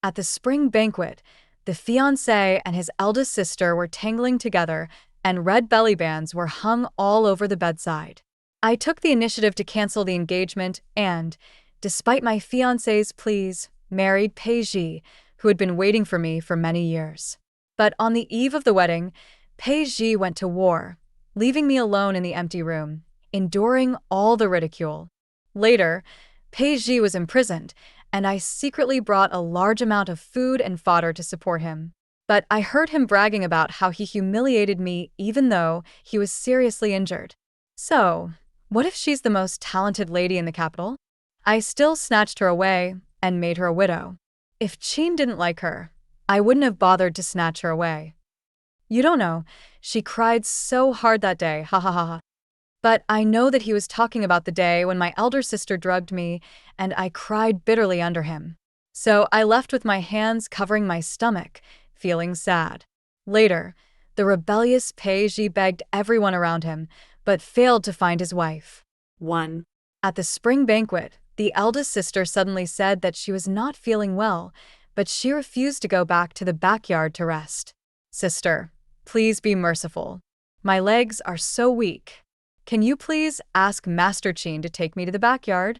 At the spring banquet, the fiancé and his eldest sister were tangling together, and red belly bands were hung all over the bedside. I took the initiative to cancel the engagement and, despite my fiancé's pleas, married Pei Ji, who had been waiting for me for many years. But on the eve of the wedding, Pei Ji went to war, leaving me alone in the empty room, enduring all the ridicule. Later, Pei Ji was imprisoned, and I secretly brought a large amount of food and fodder to support him. But I heard him bragging about how he humiliated me even though he was seriously injured. So, what if she's the most talented lady in the capital? I still snatched her away and made her a widow. If Qin didn't like her, I wouldn't have bothered to snatch her away. You don't know, she cried so hard that day, ha ha ha ha. But I know that he was talking about the day when my elder sister drugged me, and I cried bitterly under him. So I left with my hands covering my stomach, feeling sad. Later, the rebellious Pei Ji begged everyone around him, but failed to find his wife. 1. At the spring banquet, the eldest sister suddenly said that she was not feeling well, but she refused to go back to the backyard to rest. Sister, please be merciful. My legs are so weak. Can you please ask Master Qin to take me to the backyard?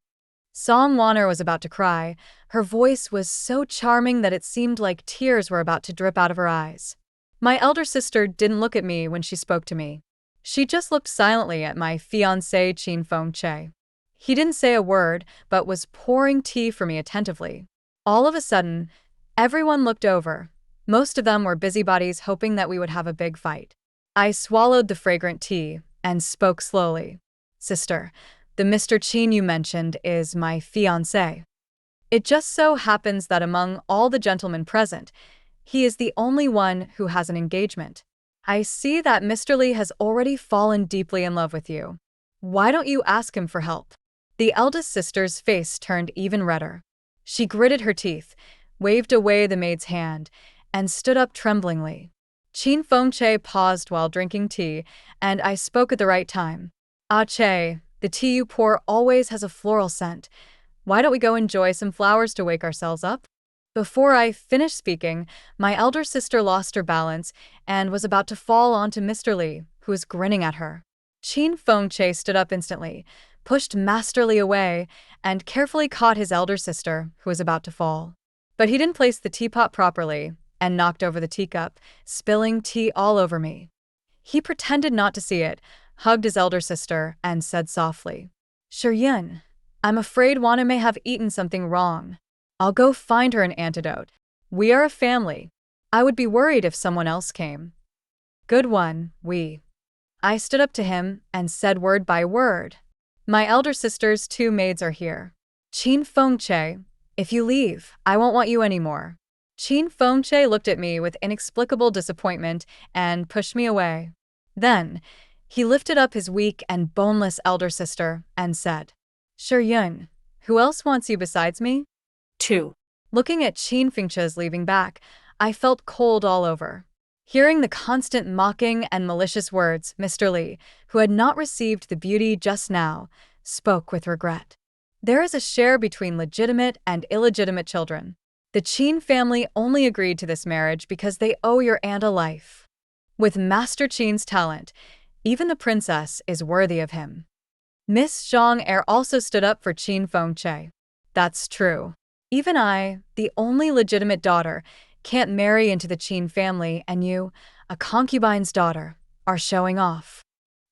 Song Wanner was about to cry. Her voice was so charming that it seemed like tears were about to drip out of her eyes. My elder sister didn't look at me when she spoke to me. She just looked silently at my fiancé Qin Fengche. He didn't say a word, but was pouring tea for me attentively. All of a sudden, everyone looked over. Most of them were busybodies hoping that we would have a big fight. I swallowed the fragrant tea and spoke slowly. Sister, the Mr. Qin you mentioned is my fiancé. It just so happens that among all the gentlemen present, he is the only one who has an engagement. I see that Mr. Li has already fallen deeply in love with you. Why don't you ask him for help? The eldest sister's face turned even redder. She gritted her teeth, waved away the maid's hand, and stood up tremblingly. Qin Fengche paused while drinking tea, and I spoke at the right time. Ah Che, the tea you pour always has a floral scent. Why don't we go enjoy some flowers to wake ourselves up? Before I finished speaking, my elder sister lost her balance and was about to fall onto Mr. Li, who was grinning at her. Qin Fengche stood up instantly, pushed Master Li away, and carefully caught his elder sister, who was about to fall. But he didn't place the teapot properly, and knocked over the teacup, spilling tea all over me. He pretended not to see it, hugged his elder sister, and said softly, Shiryun, I'm afraid Wana may have eaten something wrong. I'll go find her an antidote. We are a family. I would be worried if someone else came. Good one, we. I stood up to him and said word by word. My elder sister's 2 maids are here. Qin Fengche, if you leave, I won't want you anymore. Qin Fengche looked at me with inexplicable disappointment and pushed me away. Then, he lifted up his weak and boneless elder sister and said, Shiryun, who else wants you besides me? 2. Looking at Qin Fengche's leaving back, I felt cold all over. Hearing the constant mocking and malicious words, Mr. Li, who had not received the beauty just now, spoke with regret. There is a share between legitimate and illegitimate children. The Qin family only agreed to this marriage because they owe your aunt a life. With Master Qin's talent, even the princess is worthy of him. Miss Zhang Er also stood up for Qin Fengche. That's true. Even I, the only legitimate daughter, can't marry into the Qin family, and you, a concubine's daughter, are showing off.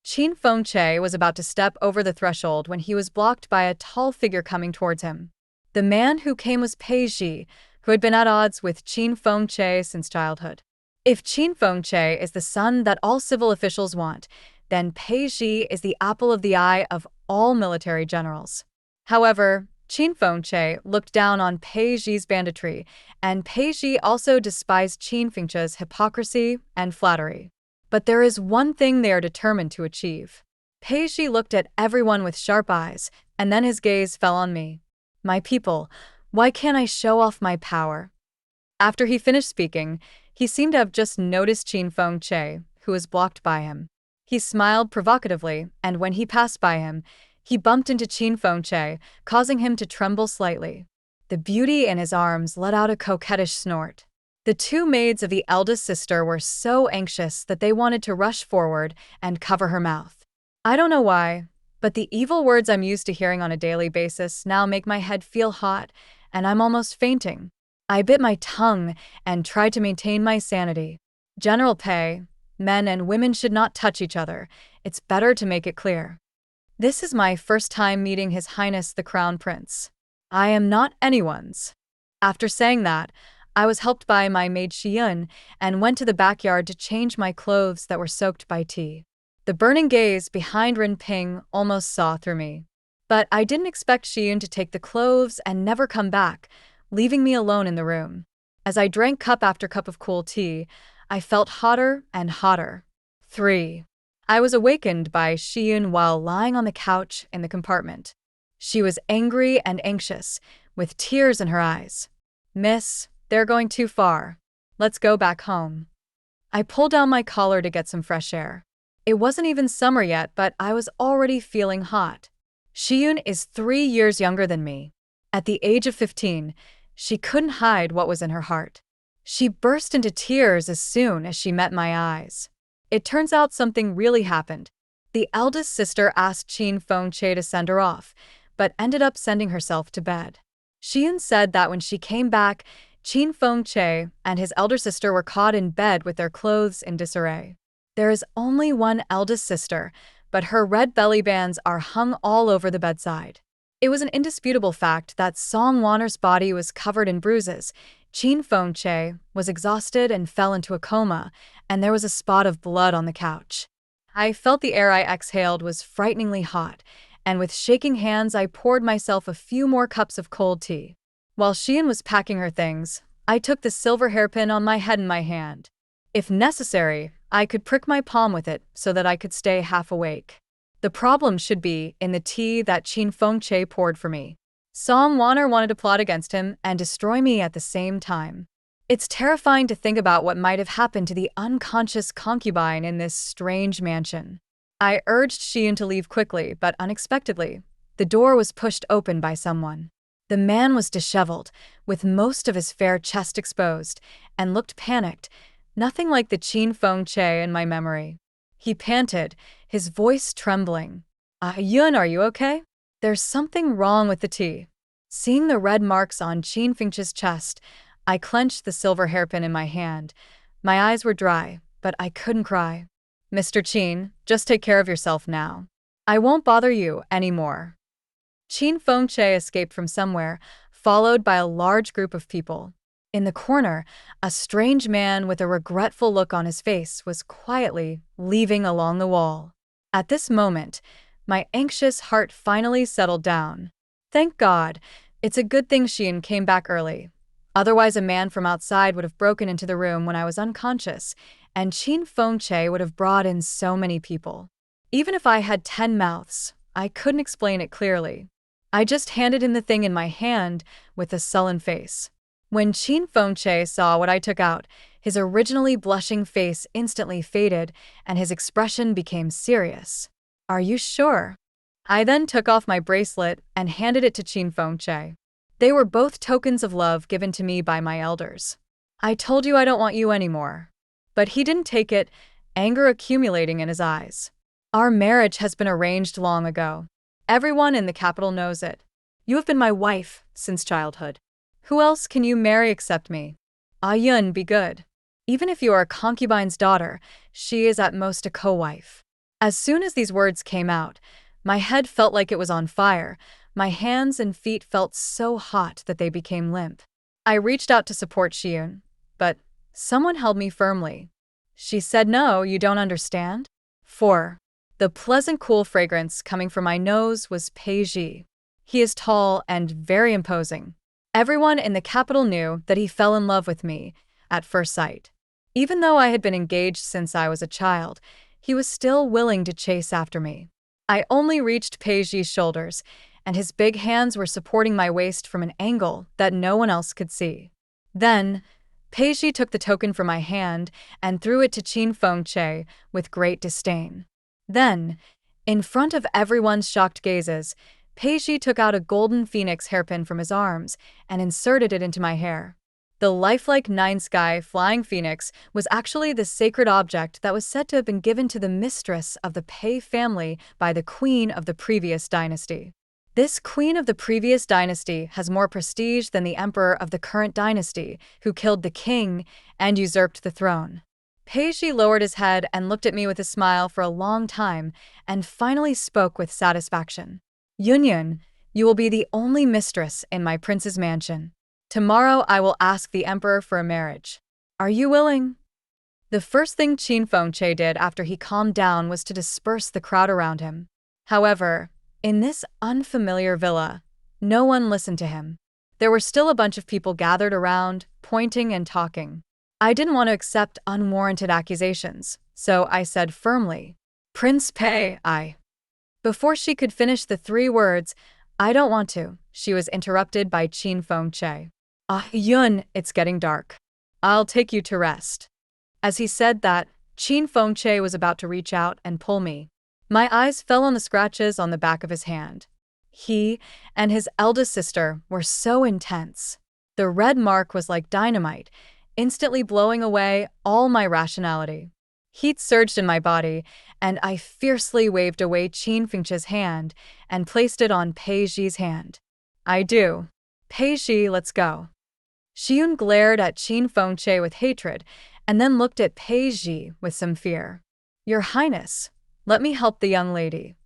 Qin Fengche was about to step over the threshold when he was blocked by a tall figure coming towards him. The man who came was Pei Ji, who had been at odds with Qin Fengche since childhood. If Qin Fengche is the son that all civil officials want, then Pei Ji is the apple of the eye of all military generals. However, Qin Fengche looked down on Pei Ji's banditry, and Pei Ji also despised Qin Fengche's hypocrisy and flattery. But there is one thing they are determined to achieve. Pei Ji looked at everyone with sharp eyes, and then his gaze fell on me. My people, why can't I show off my power? After he finished speaking, he seemed to have just noticed Qin Fengche, who was blocked by him. He smiled provocatively, and when he passed by him, he bumped into Qin Fengche, causing him to tremble slightly. The beauty in his arms let out a coquettish snort. The two maids of the eldest sister were so anxious that they wanted to rush forward and cover her mouth. I don't know why, but the evil words I'm used to hearing on a daily basis now make my head feel hot, and I'm almost fainting. I bit my tongue and tried to maintain my sanity. General Pei, men and women should not touch each other. It's better to make it clear. This is my first time meeting His Highness the Crown Prince. I am not anyone's. After saying that, I was helped by my maid Shiyun and went to the backyard to change my clothes that were soaked by tea. The burning gaze behind Rin Ping almost saw through me. But I didn't expect Shiyun to take the clothes and never come back, leaving me alone in the room. As I drank cup after cup of cool tea, I felt hotter and hotter. 3. I was awakened by Shiyun while lying on the couch in the compartment. She was angry and anxious, with tears in her eyes. "Miss, they're going too far. Let's go back home." I pulled down my collar to get some fresh air. It wasn't even summer yet, but I was already feeling hot. Shiyun is 3 years younger than me. At the age of 15, she couldn't hide what was in her heart. She burst into tears as soon as she met my eyes. It turns out something really happened. The eldest sister asked Qin Fengche to send her off, but ended up sending herself to bed. Shiyun said that when she came back, Qin Fengche and his elder sister were caught in bed with their clothes in disarray. There is only one eldest sister, but her red belly bands are hung all over the bedside. It was an indisputable fact that Song Wanner's body was covered in bruises. Qin Fengche was exhausted and fell into a coma, and there was a spot of blood on the couch. I felt the air I exhaled was frighteningly hot, and with shaking hands I poured myself a few more cups of cold tea. While Shiyun was packing her things, I took the silver hairpin on my head in my hand. If necessary, I could prick my palm with it so that I could stay half awake. The problem should be in the tea that Qin Fengche poured for me. Song Wanner wanted to plot against him and destroy me at the same time. It's terrifying to think about what might have happened to the unconscious concubine in this strange mansion. I urged Shiyun to leave quickly, but unexpectedly, the door was pushed open by someone. The man was disheveled, with most of his fair chest exposed, and looked panicked, nothing like the Qin Fengche in my memory. He panted, his voice trembling. "Yun, are you okay? There's something wrong with the tea." Seeing the red marks on Qin Fengche's chest, I clenched the silver hairpin in my hand. My eyes were dry, but I couldn't cry. "Mr. Qin, just take care of yourself now. I won't bother you anymore." Qin Fengche escaped from somewhere, followed by a large group of people. In the corner, a strange man with a regretful look on his face was quietly leaving along the wall. At this moment, my anxious heart finally settled down. Thank God, it's a good thing Shiyun came back early. Otherwise, a man from outside would have broken into the room when I was unconscious, and Qin Fengche would have brought in so many people. Even if I had 10 mouths, I couldn't explain it clearly. I just handed him the thing in my hand with a sullen face. When Qin Fengche saw what I took out, his originally blushing face instantly faded and his expression became serious. "Are you sure?" I then took off my bracelet and handed it to Qin Fengche. They were both tokens of love given to me by my elders. "I told you I don't want you anymore." But he didn't take it, anger accumulating in his eyes. "Our marriage has been arranged long ago. Everyone in the capital knows it. You have been my wife since childhood. Who else can you marry except me? Yun, be good. Even if you are a concubine's daughter, she is at most a co-wife." As soon as these words came out, my head felt like it was on fire. My hands and feet felt so hot that they became limp. I reached out to support Shiyun, but someone held me firmly. She said, "No, you don't understand." 4. The pleasant cool fragrance coming from my nose was Pei Ji. He is tall and very imposing. Everyone in the capital knew that he fell in love with me at first sight. Even though I had been engaged since I was a child, he was still willing to chase after me. I only reached Pei Ji's shoulders, and his big hands were supporting my waist from an angle that no one else could see. Then, Pei Ji took the token from my hand and threw it to Qin Fengche with great disdain. Then, in front of everyone's shocked gazes, Peiji took out a golden phoenix hairpin from his arms and inserted it into my hair. The lifelike nine-sky flying phoenix was actually the sacred object that was said to have been given to the mistress of the Pei family by the queen of the previous dynasty. This queen of the previous dynasty has more prestige than the emperor of the current dynasty, who killed the king and usurped the throne. Peiji lowered his head and looked at me with a smile for a long time and finally spoke with satisfaction. Yunyun, you will be the only mistress in my prince's mansion. Tomorrow I will ask the emperor for a marriage. Are you willing? The first thing Qin Fengche did after he calmed down was to disperse the crowd around him. However, in this unfamiliar villa, no one listened to him. There were still a bunch of people gathered around, pointing and talking. I didn't want to accept unwarranted accusations, so I said firmly, "Prince Pei, I." Before she could finish the 3 words, "I don't want to," she was interrupted by Qin Fengche. "Ah, Yun, it's getting dark. I'll take you to rest." As he said that, Qin Fengche was about to reach out and pull me. My eyes fell on the scratches on the back of his hand. He and his eldest sister were so intense. The red mark was like dynamite, instantly blowing away all my rationality. Heat surged in my body, and I fiercely waved away Qin Fengche's hand and placed it on Peiji's hand. "I do. Peiji, let's go." Xiun glared at Qin Fengche with hatred and then looked at Peiji with some fear. "Your Highness, let me help the young lady."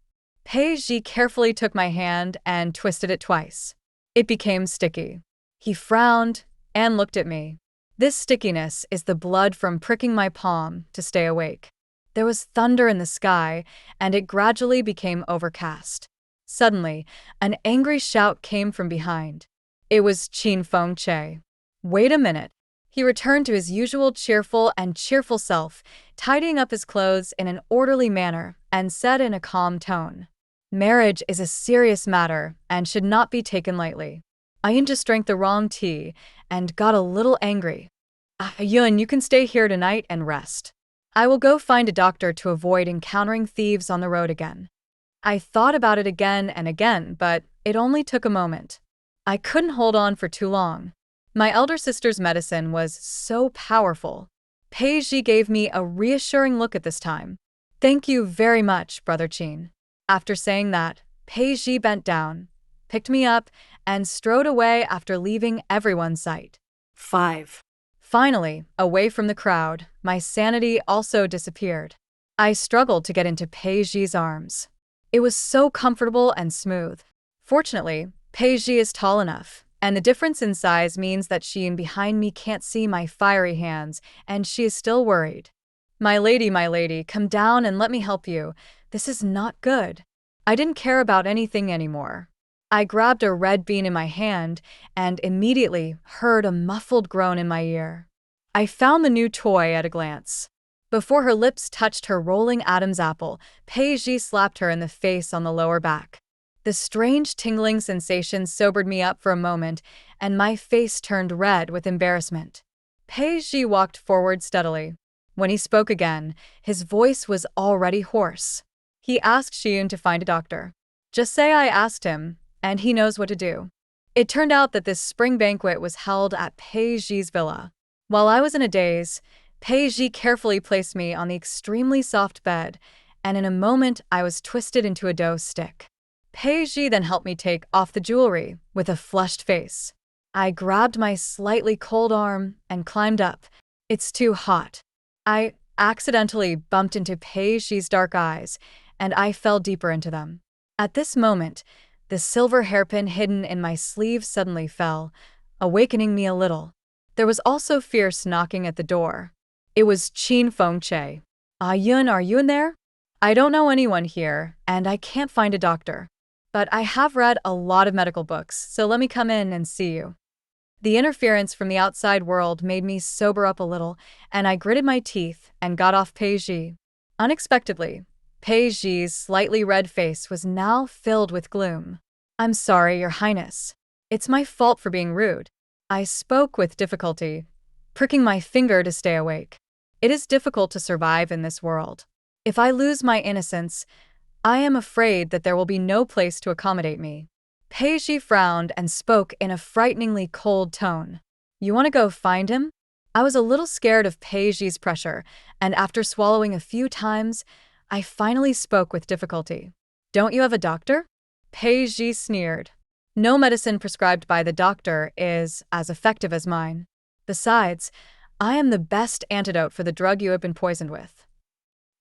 Peiji carefully took my hand and twisted it twice. It became sticky. He frowned and looked at me. This stickiness is the blood from pricking my palm to stay awake. There was thunder in the sky, and it gradually became overcast. Suddenly, an angry shout came from behind. It was Qin Fengche. "Wait a minute." He returned to his usual cheerful self, tidying up his clothes in an orderly manner, and said in a calm tone, "Marriage is a serious matter and should not be taken lightly. I just drank the wrong tea and got a little angry. Yun, you can stay here tonight and rest. I will go find a doctor to avoid encountering thieves on the road again." I thought about it again and again, but it only took a moment. I couldn't hold on for too long. My elder sister's medicine was so powerful. Peiji gave me a reassuring look at this time. "Thank you very much, Brother Qin." After saying that, Peiji bent down, picked me up, and strode away after leaving everyone's sight. 5. Finally, away from the crowd, my sanity also disappeared. I struggled to get into Peiji's arms. It was so comfortable and smooth. Fortunately, Peiji is tall enough, and the difference in size means that Xian behind me can't see my fiery hands, and she is still worried. My lady, come down and let me help you. This is not good." I didn't care about anything anymore. I grabbed a red bean in my hand and immediately heard a muffled groan in my ear. I found the new toy at a glance. Before her lips touched her rolling Adam's apple, Peiji slapped her in the face on the lower back. The strange tingling sensation sobered me up for a moment, and my face turned red with embarrassment. Peiji walked forward steadily. When he spoke again, his voice was already hoarse. He asked Xiun to find a doctor. "Just say I asked him, and he knows what to do." It turned out that this spring banquet was held at Peiji's villa. While I was in a daze, Peiji carefully placed me on the extremely soft bed, and in a moment I was twisted into a dough stick. Peiji then helped me take off the jewelry with a flushed face. I grabbed my slightly cold arm and climbed up. "It's too hot." I accidentally bumped into Peiji's dark eyes, and I fell deeper into them. At this moment, the silver hairpin hidden in my sleeve suddenly fell, awakening me a little. There was also fierce knocking at the door. It was Qin Fengche. "Yun, are you in there? I don't know anyone here, and I can't find a doctor. But I have read a lot of medical books, so let me come in and see you." The interference from the outside world made me sober up a little, and I gritted my teeth and got off Peiji. Unexpectedly, Peiji's slightly red face was now filled with gloom. "I'm sorry, Your Highness. It's my fault for being rude." I spoke with difficulty, pricking my finger to stay awake. It is difficult to survive in this world. If I lose my innocence, I am afraid that there will be no place to accommodate me. Peiji frowned and spoke in a frighteningly cold tone. You want to go find him? I was a little scared of Peiji's pressure, and after swallowing a few times, I finally spoke with difficulty. Don't you have a doctor? Peiji sneered. No medicine prescribed by the doctor is as effective as mine. Besides, I am the best antidote for the drug you have been poisoned with.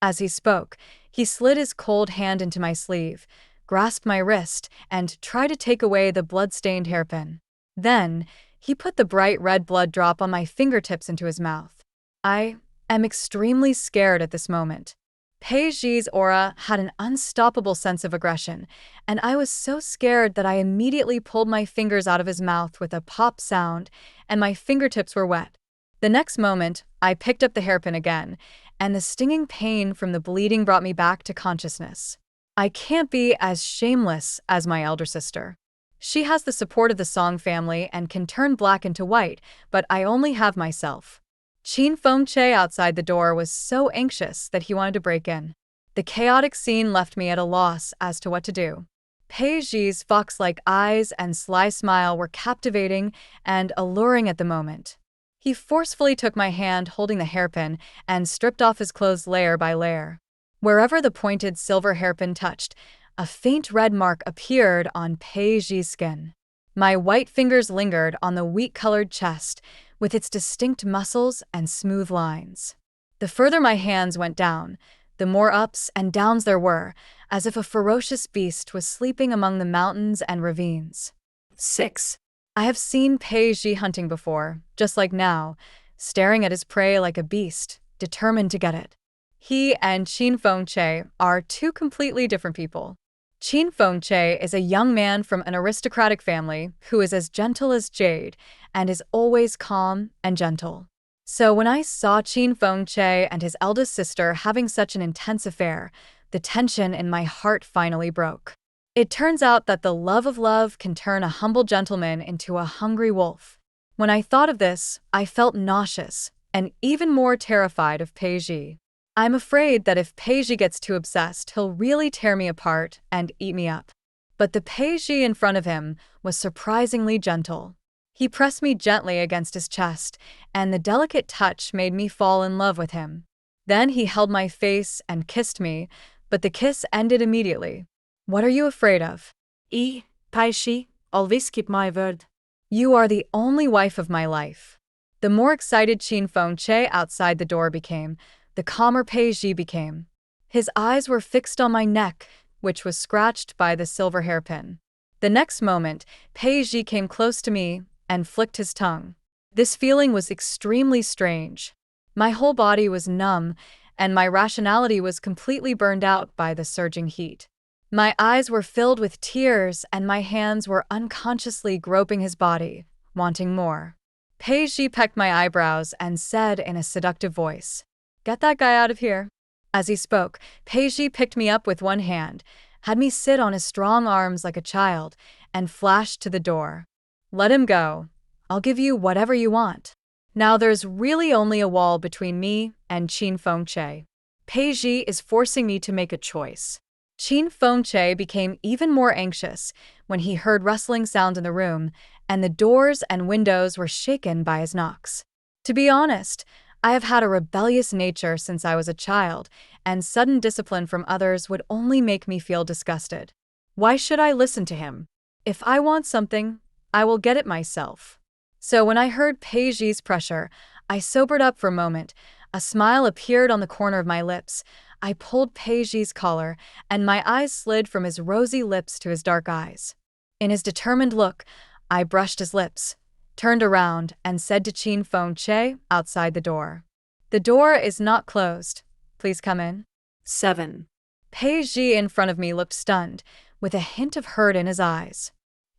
As he spoke, he slid his cold hand into my sleeve, grasped my wrist, and tried to take away the blood-stained hairpin. Then, he put the bright red blood drop on my fingertips into his mouth. I am extremely scared at this moment. Peiji's aura had an unstoppable sense of aggression, and I was so scared that I immediately pulled my fingers out of his mouth with a pop sound, and my fingertips were wet. The next moment, I picked up the hairpin again, and the stinging pain from the bleeding brought me back to consciousness. I can't be as shameless as my elder sister. She has the support of the Song family and can turn black into white, but I only have myself. Qin Fengche outside the door was so anxious that he wanted to break in. The chaotic scene left me at a loss as to what to do. Peiji's fox-like eyes and sly smile were captivating and alluring at the moment. He forcefully took my hand holding the hairpin and stripped off his clothes layer by layer. Wherever the pointed silver hairpin touched, a faint red mark appeared on Peiji's skin. My white fingers lingered on the wheat-colored chest, with its distinct muscles and smooth lines. The further my hands went down, the more ups and downs there were, as if a ferocious beast was sleeping among the mountains and ravines. 6. I have seen Peiji hunting before, just like now, staring at his prey like a beast, determined to get it. He and Qin Fengche are two completely different people. Qin Fengche is a young man from an aristocratic family who is as gentle as jade and is always calm and gentle. So when I saw Qin Fengche and his eldest sister having such an intense affair, the tension in my heart finally broke. It turns out that the love of love can turn a humble gentleman into a hungry wolf. When I thought of this, I felt nauseous and even more terrified of Peiji. I'm afraid that if Peiji gets too obsessed, he'll really tear me apart and eat me up. But the Peiji in front of him was surprisingly gentle. He pressed me gently against his chest, and the delicate touch made me fall in love with him. Then he held my face and kissed me, but the kiss ended immediately. What are you afraid of? Peiji, always keep my word. You are the only wife of my life. The more excited Qin Fengche outside the door became, the calmer Peiji became. His eyes were fixed on my neck, which was scratched by the silver hairpin. The next moment, Peiji came close to me and flicked his tongue. This feeling was extremely strange. My whole body was numb, and my rationality was completely burned out by the surging heat. My eyes were filled with tears, and my hands were unconsciously groping his body, wanting more. Peiji pecked my eyebrows and said in a seductive voice, "Get that guy out of here." As he spoke, Peiji picked me up with one hand, had me sit on his strong arms like a child, and flashed to the door. "Let him go. I'll give you whatever you want." Now there's really only a wall between me and Qin Fengche. Peiji is forcing me to make a choice. Qin Fengche became even more anxious when he heard rustling sounds in the room, and the doors and windows were shaken by his knocks. To be honest, I have had a rebellious nature since I was a child, and sudden discipline from others would only make me feel disgusted. Why should I listen to him? If I want something, I will get it myself. So when I heard Peiji's pressure, I sobered up for a moment. A smile appeared on the corner of my lips. I pulled Peiji's collar, and my eyes slid from his rosy lips to his dark eyes. In his determined look, I brushed his lips, turned around, and said to Qin Fengche outside the door, "The door is not closed. Please come in." 7. Peiji in front of me looked stunned, with a hint of hurt in his eyes.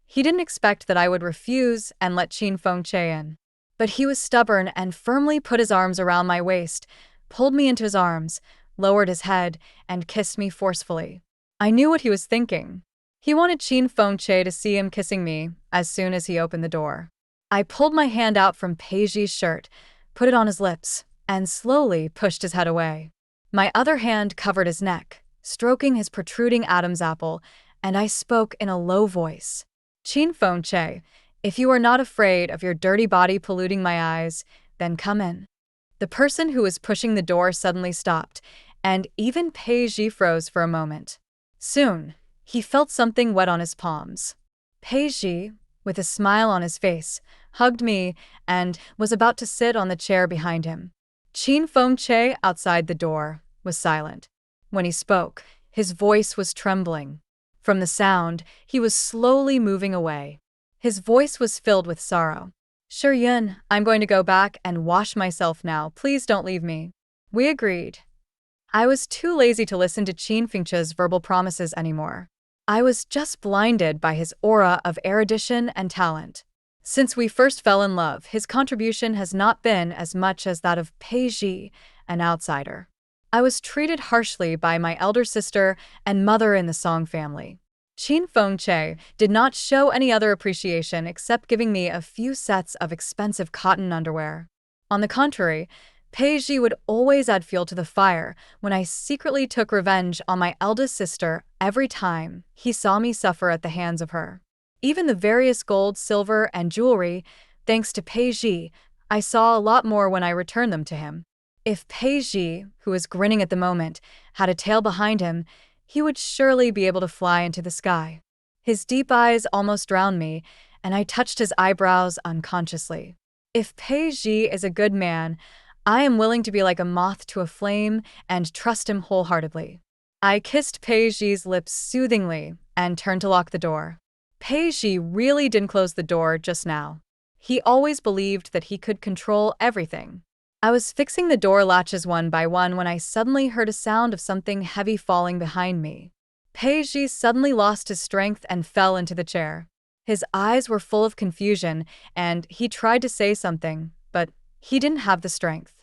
He didn't expect that I would refuse and let Qin Fengche in. But he was stubborn and firmly put his arms around my waist, pulled me into his arms, lowered his head, and kissed me forcefully. I knew what he was thinking. He wanted Qin Fengche to see him kissing me as soon as he opened the door. I pulled my hand out from Peiji's shirt, put it on his lips, and slowly pushed his head away. My other hand covered his neck, stroking his protruding Adam's apple, and I spoke in a low voice. "Che, if you are not afraid of your dirty body polluting my eyes, then come in." The person who was pushing the door suddenly stopped, and even Peiji froze for a moment. Soon, he felt something wet on his palms. Peiji, with a smile on his face, hugged me and was about to sit on the chair behind him. Che, outside the door, was silent. When he spoke, his voice was trembling. From the sound, he was slowly moving away. His voice was filled with sorrow. "Sure, Yun, I'm going to go back and wash myself now. Please don't leave me." We agreed. I was too lazy to listen to Qin Fengche's verbal promises anymore. I was just blinded by his aura of erudition and talent. Since we first fell in love, his contribution has not been as much as that of Peiji, an outsider. I was treated harshly by my elder sister and mother in the Song family. Qin Fengche did not show any other appreciation except giving me a few sets of expensive cotton underwear. On the contrary, Peiji would always add fuel to the fire when I secretly took revenge on my eldest sister every time he saw me suffer at the hands of her. Even the various gold, silver, and jewelry, thanks to Peiji, I saw a lot more when I returned them to him. If Peiji, who was grinning at the moment, had a tail behind him, he would surely be able to fly into the sky. His deep eyes almost drowned me, and I touched his eyebrows unconsciously. If Peiji is a good man, I am willing to be like a moth to a flame and trust him wholeheartedly. I kissed Peiji's lips soothingly and turned to lock the door. Peiji really didn't close the door just now. He always believed that he could control everything. I was fixing the door latches one by one when I suddenly heard a sound of something heavy falling behind me. Peiji suddenly lost his strength and fell into the chair. His eyes were full of confusion, and he tried to say something, but he didn't have the strength.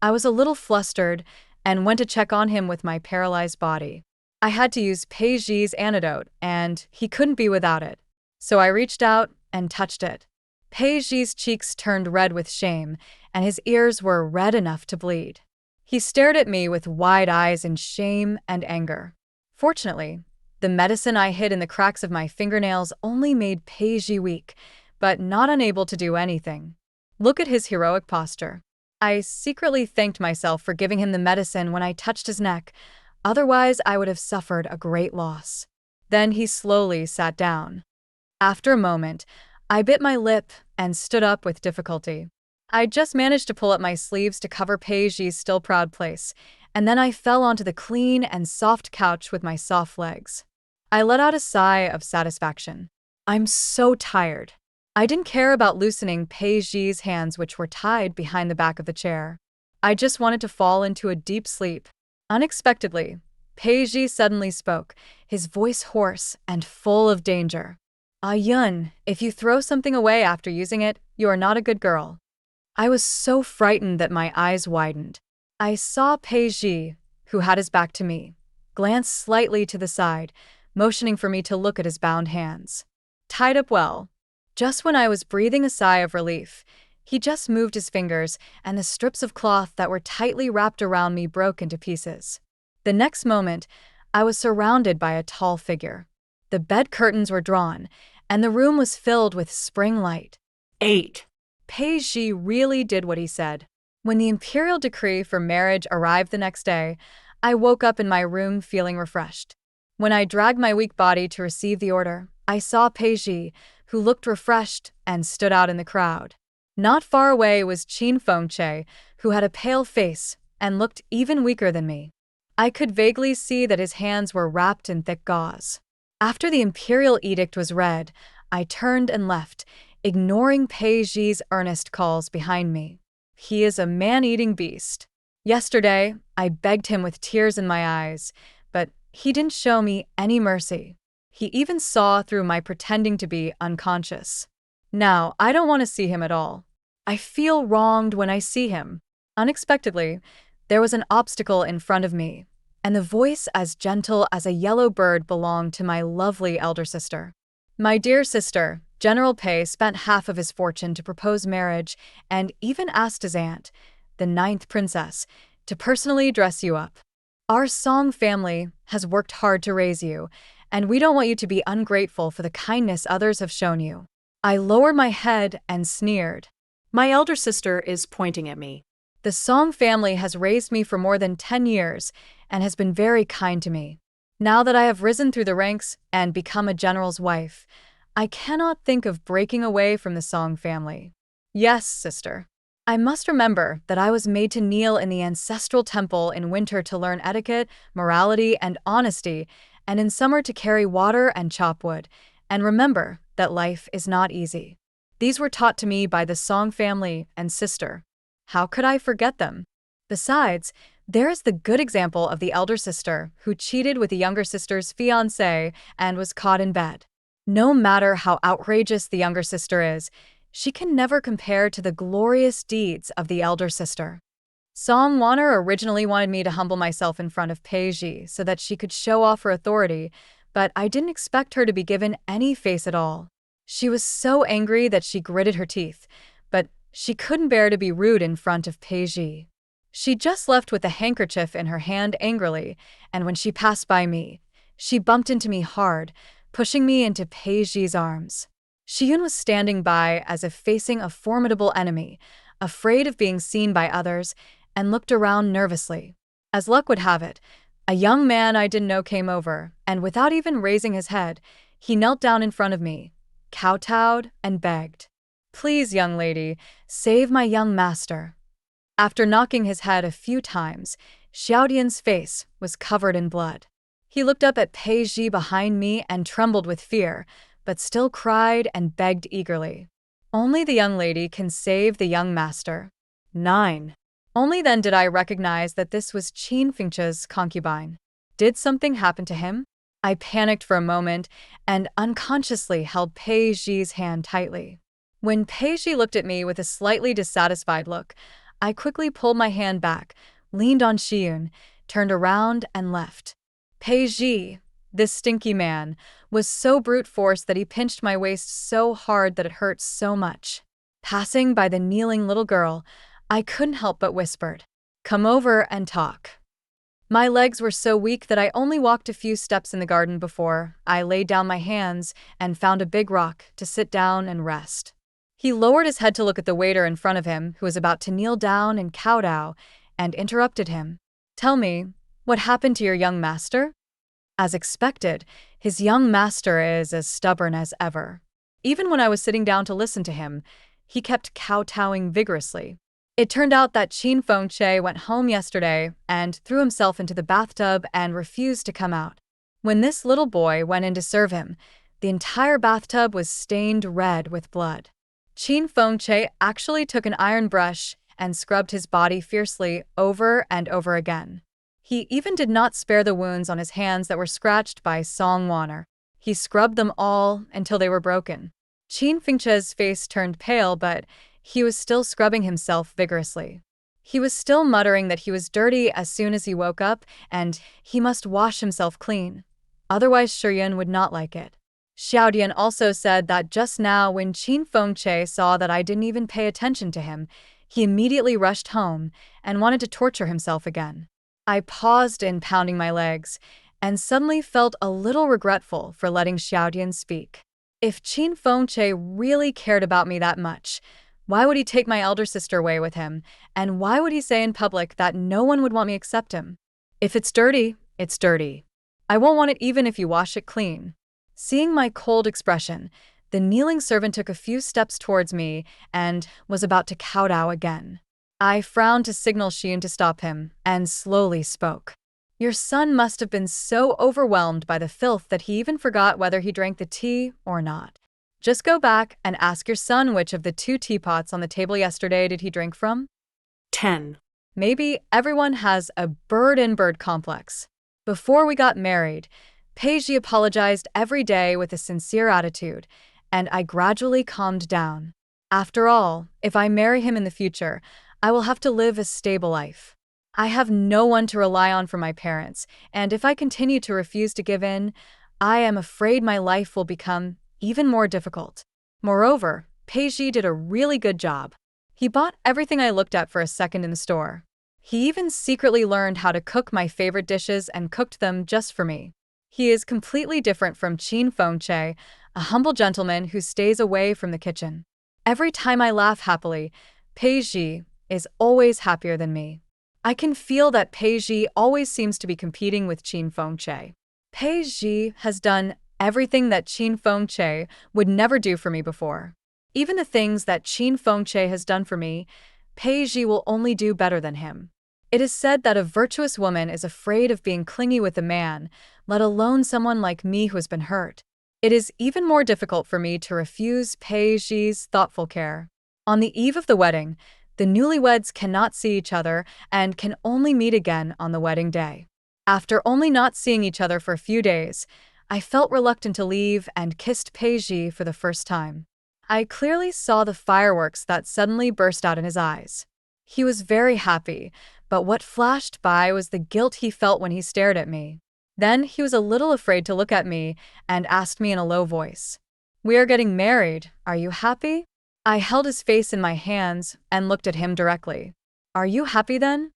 I was a little flustered and went to check on him with my paralyzed body. I had to use Peiji's antidote, and he couldn't be without it. So I reached out and touched it. Peiji's cheeks turned red with shame, and his ears were red enough to bleed. He stared at me with wide eyes in shame and anger. Fortunately, the medicine I hid in the cracks of my fingernails only made Peiji weak, but not unable to do anything. Look at his heroic posture. I secretly thanked myself for giving him the medicine when I touched his neck, otherwise I would have suffered a great loss. Then he slowly sat down. After a moment, I bit my lip and stood up with difficulty. I just managed to pull up my sleeves to cover Peiji's still proud place, and then I fell onto the clean and soft couch with my soft legs. I let out a sigh of satisfaction. I'm so tired. I didn't care about loosening Peiji's hands, which were tied behind the back of the chair. I just wanted to fall into a deep sleep. Unexpectedly, Peiji suddenly spoke, his voice hoarse and full of danger. "Ah, Yun, if you throw something away after using it, you are not a good girl." I was so frightened that my eyes widened. I saw Peiji, who had his back to me, glance slightly to the side, motioning for me to look at his bound hands. Tied up well. Just when I was breathing a sigh of relief, he just moved his fingers, and the strips of cloth that were tightly wrapped around me broke into pieces. The next moment, I was surrounded by a tall figure. The bed curtains were drawn, and the room was filled with spring light. 8. Peiji really did what he said. When the imperial decree for marriage arrived the next day, I woke up in my room feeling refreshed. When I dragged my weak body to receive the order, I saw Peiji, who looked refreshed and stood out in the crowd. Not far away was Qin Fengche, who had a pale face and looked even weaker than me. I could vaguely see that his hands were wrapped in thick gauze. After the imperial edict was read, I turned and left, ignoring Peiji's earnest calls behind me. He is a man-eating beast. Yesterday, I begged him with tears in my eyes, but he didn't show me any mercy. He even saw through my pretending to be unconscious. Now, I don't want to see him at all. I feel wronged when I see him. Unexpectedly, there was an obstacle in front of me, and the voice as gentle as a yellow bird belonged to my lovely elder sister. "My dear sister, General Pei spent half of his fortune to propose marriage and even asked his aunt, the 9th princess, to personally dress you up. Our Song family has worked hard to raise you, and we don't want you to be ungrateful for the kindness others have shown you. I lowered my head and sneered. My elder sister is pointing at me. The Song family has raised me for more than 10 years and has been very kind to me. Now that I have risen through the ranks and become a general's wife, I cannot think of breaking away from the Song family. Yes, sister. I must remember that I was made to kneel in the ancestral temple in winter to learn etiquette, morality, and honesty, and in summer to carry water and chop wood, and remember that life is not easy. These were taught to me by the Song family and sister. How could I forget them? Besides, there is the good example of the elder sister who cheated with the younger sister's fiancé and was caught in bed. No matter how outrageous the younger sister is, she can never compare to the glorious deeds of the elder sister. Song Wanner originally wanted me to humble myself in front of Peiji so that she could show off her authority, but I didn't expect her to be given any face at all. She was so angry that she gritted her teeth, but she couldn't bear to be rude in front of Peiji. She just left with a handkerchief in her hand angrily, and when she passed by me, she bumped into me hard, pushing me into Peiji's arms. Shiyun was standing by as if facing a formidable enemy, afraid of being seen by others, and looked around nervously. As luck would have it, a young man I didn't know came over, and without even raising his head, he knelt down in front of me, kowtowed, and begged. "Please, young lady, save my young master." After knocking his head a few times, Xiaodian's face was covered in blood. He looked up at Peiji behind me and trembled with fear, but still cried and begged eagerly. Only the young lady can save the young master. 9. Only then did I recognize that this was Qin Fengche's concubine. Did something happen to him? I panicked for a moment and unconsciously held Peiji's hand tightly. When Peiji looked at me with a slightly dissatisfied look, I quickly pulled my hand back, leaned on Shiyun, turned around, and left. Peiji, this stinky man, was so brute force that he pinched my waist so hard that it hurt so much. Passing by the kneeling little girl, I couldn't help but whispered, "Come over and talk." My legs were so weak that I only walked a few steps in the garden before I laid down my hands and found a big rock to sit down and rest. He lowered his head to look at the waiter in front of him who was about to kneel down and kowtow, and interrupted him. "Tell me, what happened to your young master?" As expected, his young master is as stubborn as ever. Even when I was sitting down to listen to him, he kept kowtowing vigorously. It turned out that Qin Fengche went home yesterday and threw himself into the bathtub and refused to come out. When this little boy went in to serve him, the entire bathtub was stained red with blood. Qin Fengche actually took an iron brush and scrubbed his body fiercely over and over again. He even did not spare the wounds on his hands that were scratched by Song Wanner. He scrubbed them all until they were broken. Qin Fengche's face turned pale, but he was still scrubbing himself vigorously. He was still muttering that he was dirty as soon as he woke up and he must wash himself clean. Otherwise Shiyun would not like it. Xiaodian also said that just now when Qin Fengche saw that I didn't even pay attention to him, he immediately rushed home and wanted to torture himself again. I paused in pounding my legs and suddenly felt a little regretful for letting Xiaodian speak. If Qin Fengche really cared about me that much, why would he take my elder sister away with him, and why would he say in public that no one would want me except him? If it's dirty, it's dirty. I won't want it even if you wash it clean. Seeing my cold expression, the kneeling servant took a few steps towards me and was about to kowtow again. I frowned to signal Shiyun to stop him and slowly spoke. "Your son must have been so overwhelmed by the filth that he even forgot whether he drank the tea or not. Just go back and ask your son which of the 2 teapots on the table yesterday did he drink from?" 10. Maybe everyone has a bird-in-bird complex. Before we got married, Peiji apologized every day with a sincere attitude, and I gradually calmed down. After all, if I marry him in the future, I will have to live a stable life. I have no one to rely on for my parents, and if I continue to refuse to give in, I am afraid my life will become even more difficult. Moreover, Peiji did a really good job. He bought everything I looked at for a second in the store. He even secretly learned how to cook my favorite dishes and cooked them just for me. He is completely different from Qin Fengche, a humble gentleman who stays away from the kitchen. Every time I laugh happily, Pei Ji is always happier than me. I can feel that Pei Ji always seems to be competing with Qin Fengche. Pei Ji has done everything that Qin Fengche would never do for me before. Even the things that Qin Fengche has done for me, Pei Ji will only do better than him. It is said that a virtuous woman is afraid of being clingy with a man, let alone someone like me who has been hurt. It is even more difficult for me to refuse Pei Ji's thoughtful care. On the eve of the wedding, the newlyweds cannot see each other and can only meet again on the wedding day. After only not seeing each other for a few days, I felt reluctant to leave and kissed Pei Ji for the first time. I clearly saw the fireworks that suddenly burst out in his eyes. He was very happy, but what flashed by was the guilt he felt when he stared at me. Then he was a little afraid to look at me and asked me in a low voice, "We are getting married. Are you happy?" I held his face in my hands and looked at him directly. "Are you happy then?"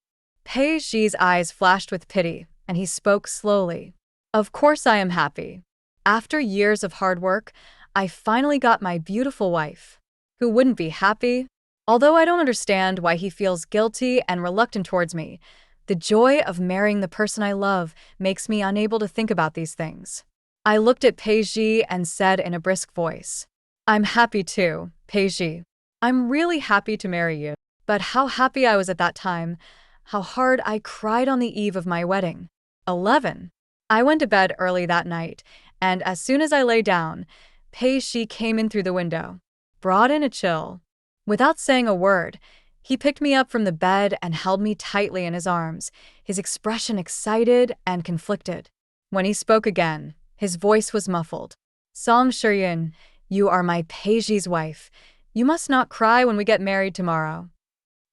Pei Ji's eyes flashed with pity, and he spoke slowly. "Of course I am happy. After years of hard work, I finally got my beautiful wife. Who wouldn't be happy? Although I don't understand why he feels guilty and reluctant towards me, the joy of marrying the person I love makes me unable to think about these things." I looked at Pei Ji and said in a brisk voice, "I'm happy too, Pei Ji. I'm really happy to marry you." But how happy I was at that time, how hard I cried on the eve of my wedding. 11. I went to bed early that night, and as soon as I lay down, Pei Ji came in through the window, brought in a chill. Without saying a word, he picked me up from the bed and held me tightly in his arms, his expression excited and conflicted. When he spoke again, his voice was muffled. "Song Shiyun, you are my Pei Ji's wife. You must not cry when we get married tomorrow."